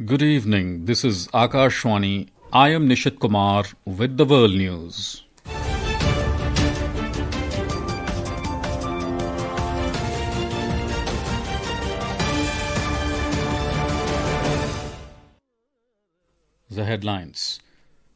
Good evening. This is Akashwani. I am Nishit Kumar with the World News. The headlines.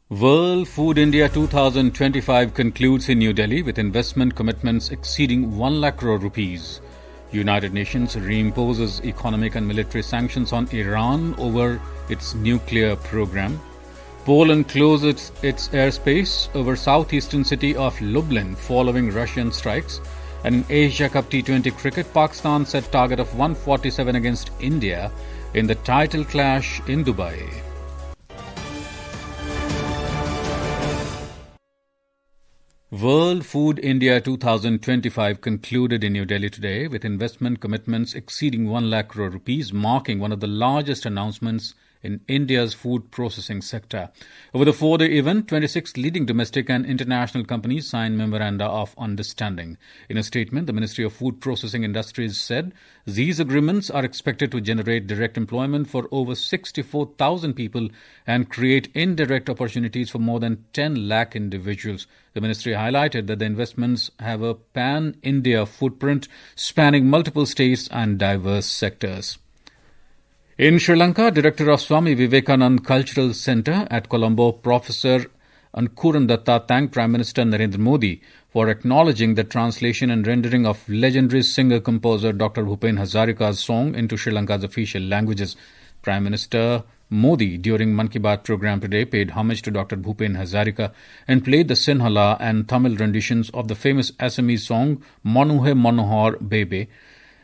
World Food India 2025 concludes in New Delhi with investment commitments exceeding 1 lakh crore rupees. United Nations reimposes economic and military sanctions on Iran over its nuclear program. Poland closes its airspace over southeastern city of Lublin following Russian strikes. And in Asia Cup T20 cricket, Pakistan set target of 147 against India in the title clash in Dubai. World Food India 2025 concluded in New Delhi today with investment commitments exceeding 1 lakh crore rupees, marking one of the largest announcements in India's food processing sector. Over the 4-day event, 26 leading domestic and international companies signed memoranda of understanding. In a statement, the Ministry of Food Processing Industries said these agreements are expected to generate direct employment for over 64,000 people and create indirect opportunities for more than 10 lakh individuals. The ministry highlighted that the investments have a pan-India footprint spanning multiple states and diverse sectors. In Sri Lanka, Director of Swami Vivekanand Cultural Centre at Colombo, Professor Ankuran Datta thanked Prime Minister Narendra Modi for acknowledging the translation and rendering of legendary singer-composer Dr. Bhupen Hazarika's song into Sri Lanka's official languages. Prime Minister Modi, during Mann Ki Baat program today, paid homage to Dr. Bhupen Hazarika and played the Sinhala and Tamil renditions of the famous Assamese song Manuhe Manohar Bebe,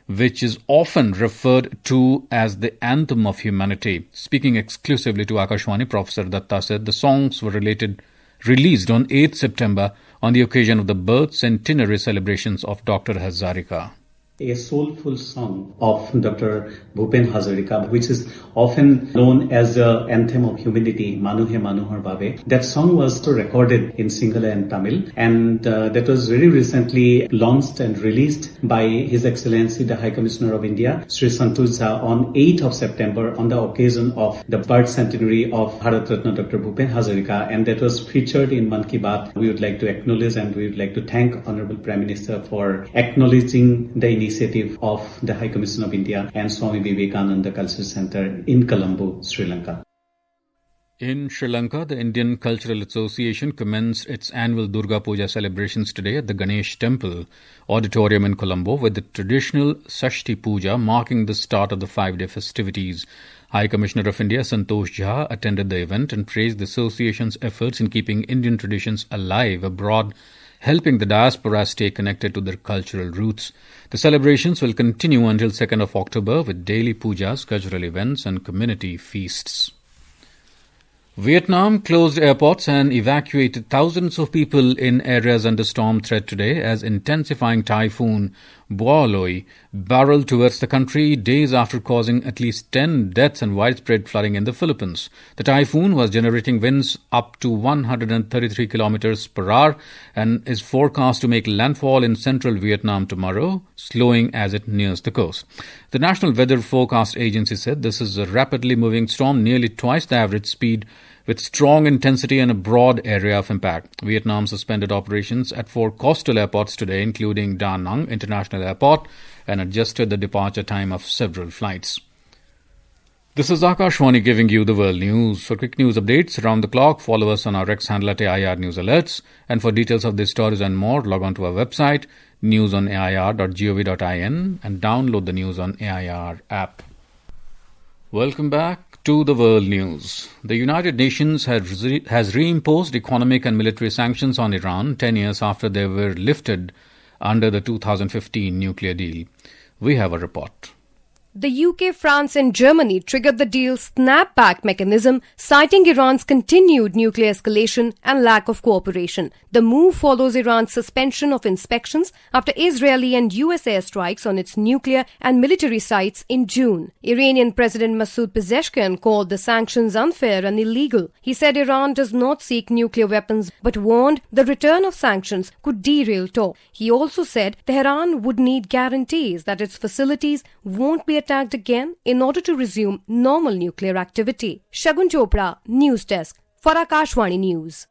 which is often referred to as the anthem of humanity. Speaking exclusively to Akashwani, Professor Datta said the songs were released on 8th September on the occasion of the birth centenary celebrations of Dr. Hazarika. A soulful song of Dr. Bhupen Hazarika, which is often known as the anthem of humanity, Manuhe Manohar Babe. That song was recorded in Sinhala and Tamil, and that was very recently launched and released by His Excellency the High Commissioner of India, Sri Santosh Jha, on 8th of September on the occasion of the birth centenary of Bharat Ratna Dr. Bhupen Hazarika, and that was featured in Mann Ki Baat. We would like to acknowledge and we would like to thank Honorable Prime Minister for acknowledging the initiative of the High Commission of India and Swami Vivekananda Cultural Centre in Colombo, Sri Lanka. In Sri Lanka, the Indian Cultural Association commenced its annual Durga Puja celebrations today at the Ganesh Temple auditorium in Colombo with the traditional Sashti Puja marking the start of the 5-day festivities. High Commissioner of India Santosh Jha attended the event and praised the association's efforts in keeping Indian traditions alive abroad, helping the diaspora stay connected to their cultural roots. The celebrations will continue until 2nd of October with daily pujas, cultural events and community feasts. Vietnam closed airports and evacuated thousands of people in areas under storm threat today as intensifying typhoon Boaloi barreled towards the country days after causing at least 10 deaths and widespread flooding in the Philippines. The typhoon was generating winds up to 133 kilometers per hour and is forecast to make landfall in central Vietnam tomorrow, slowing as it nears the coast. The National Weather Forecast Agency said this is a rapidly moving storm, nearly twice the average speed, with strong intensity and a broad area of impact. Vietnam suspended operations at 4 coastal airports today, including Da Nang International Airport, and adjusted the departure time of several flights. This is Akashwani giving you the world news. For quick news updates around the clock, follow us on our X handle at AIR News Alerts. And for details of these stories and more, log on to our website, newsonair.gov.in, and download the News on AIR app. Welcome back to the world news. The United Nations has reimposed economic and military sanctions on Iran 10 years after they were lifted under the 2015 nuclear deal. We have a report. The UK, France and Germany triggered the deal's snapback mechanism, citing Iran's continued nuclear escalation and lack of cooperation. The move follows Iran's suspension of inspections after Israeli and US airstrikes on its nuclear and military sites in June. Iranian President Masoud Pezeshkian called the sanctions unfair and illegal. He said Iran does not seek nuclear weapons but warned the return of sanctions could derail talks. He also said Tehran would need guarantees that its facilities won't be attacked again in order to resume normal nuclear activity. Shagun Chopra, News Desk, for Akashvani News.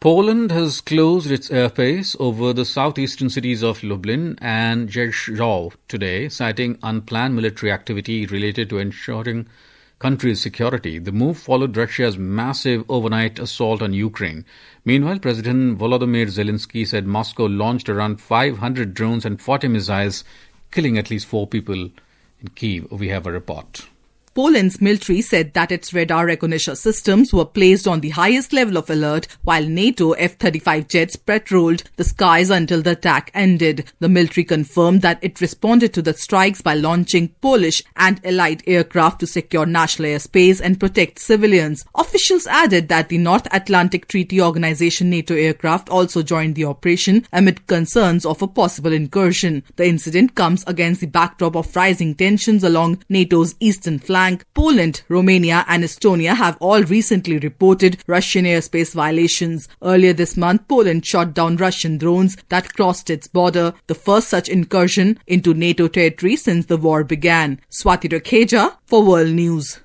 Poland has closed its airspace over the southeastern cities of Lublin and Rzeszów today, citing unplanned military activity related to ensuring country's security. The move followed Russia's massive overnight assault on Ukraine. Meanwhile, President Volodymyr Zelensky said Moscow launched around 500 drones and 40 missiles, killing at least 4 people in Kyiv. We have a report. Poland's military said that its radar recognition systems were placed on the highest level of alert while NATO F-35 jets patrolled the skies until the attack ended. The military confirmed that it responded to the strikes by launching Polish and Allied aircraft to secure national airspace and protect civilians. Officials added that the North Atlantic Treaty Organization NATO aircraft also joined the operation amid concerns of a possible incursion. The incident comes against the backdrop of rising tensions along NATO's eastern flank. Poland, Romania and Estonia have all recently reported Russian airspace violations. Earlier this month, Poland shot down Russian drones that crossed its border, the first such incursion into NATO territory since the war began. Swati Rakheja for World News.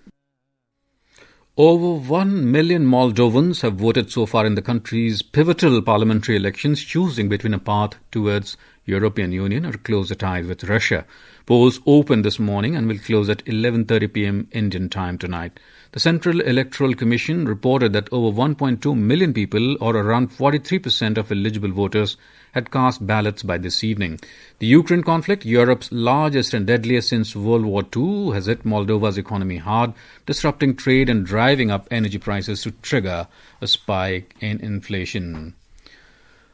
Over 1 million Moldovans have voted so far in the country's pivotal parliamentary elections, choosing between a path towards European Union or closer ties with Russia. Polls opened this morning and will close at 11:30 p.m. Indian time tonight. The Central Electoral Commission reported that over 1.2 million people, or around 43% of eligible voters, had cast ballots by this evening. The Ukraine conflict, Europe's largest and deadliest since World War II, has hit Moldova's economy hard, disrupting trade and driving up energy prices to trigger a spike in inflation.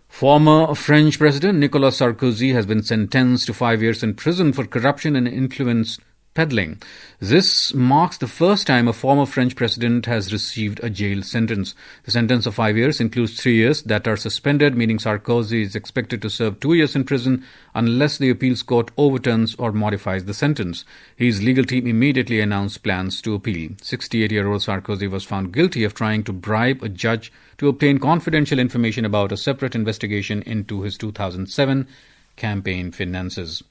Former French President Nicolas Sarkozy has been sentenced to 5 years in prison for corruption and influence peddling. This marks the first time a former French president has received a jail sentence. The sentence of 5 years includes 3 years that are suspended, meaning Sarkozy is expected to serve 2 years in prison unless the appeals court overturns or modifies the sentence. His legal team immediately announced plans to appeal. 68-year-old Sarkozy was found guilty of trying to bribe a judge to obtain confidential information about a separate investigation into his 2007 campaign finances.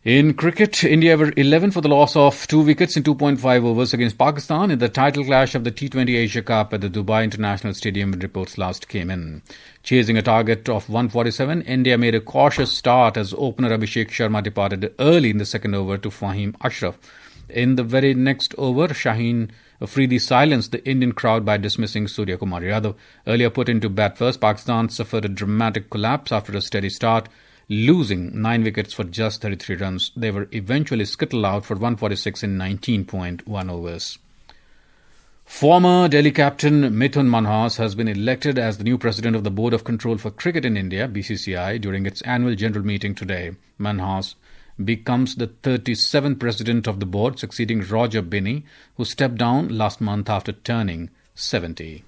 In cricket, India were 11 for the loss of 2 wickets in 2.5 overs against Pakistan in the title clash of the T20 Asia Cup at the Dubai International Stadium when reports last came in. Chasing a target of 147, India made a cautious start as opener Abhishek Sharma departed early in the second over to Fahim Ashraf. In the very next over, Shaheen Afridi silenced the Indian crowd by dismissing Surya Kumar Yadav. Earlier put into bat first, Pakistan suffered a dramatic collapse after a steady start, losing 9 wickets for just 33 runs. They were eventually skittled out for 146 in 19.1 overs. Former Delhi captain Mithun Manhas has been elected as the new president of the Board of Control for Cricket in India, BCCI, during its annual general meeting today. Manhas becomes the 37th president of the board, succeeding Roger Binney, who stepped down last month after turning 70.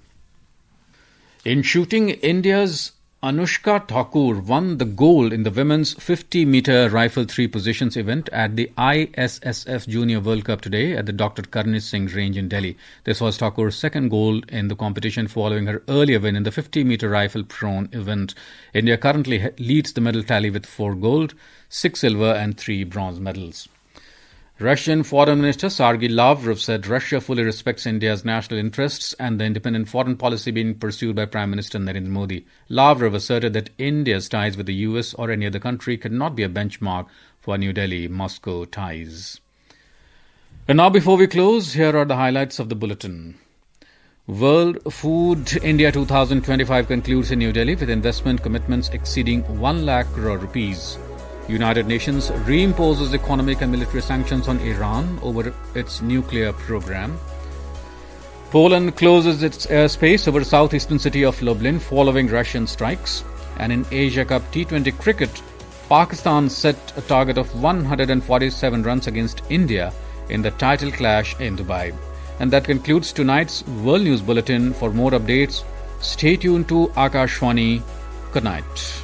In shooting, India's Anushka Thakur won the gold in the women's 50-meter rifle 3 positions event at the ISSF Junior World Cup today at the Dr. Karni Singh range in Delhi. This was Thakur's second gold in the competition following her earlier win in the 50-meter rifle prone event. India currently leads the medal tally with 4 gold, 6 silver and 3 bronze medals. Russian Foreign Minister Sergei Lavrov said Russia fully respects India's national interests and the independent foreign policy being pursued by Prime Minister Narendra Modi. Lavrov asserted that India's ties with the US or any other country cannot be a benchmark for New Delhi-Moscow ties. And now before we close, here are the highlights of the bulletin. World Food India 2025 concludes in New Delhi with investment commitments exceeding 1 lakh crore rupees. United Nations reimposes economic and military sanctions on Iran over its nuclear program. Poland closes its airspace over the southeastern city of Lublin following Russian strikes. And in Asia Cup T20 cricket, Pakistan set a target of 147 runs against India in the title clash in Dubai. And that concludes tonight's World News Bulletin. For more updates, stay tuned to Akashvani. Good night.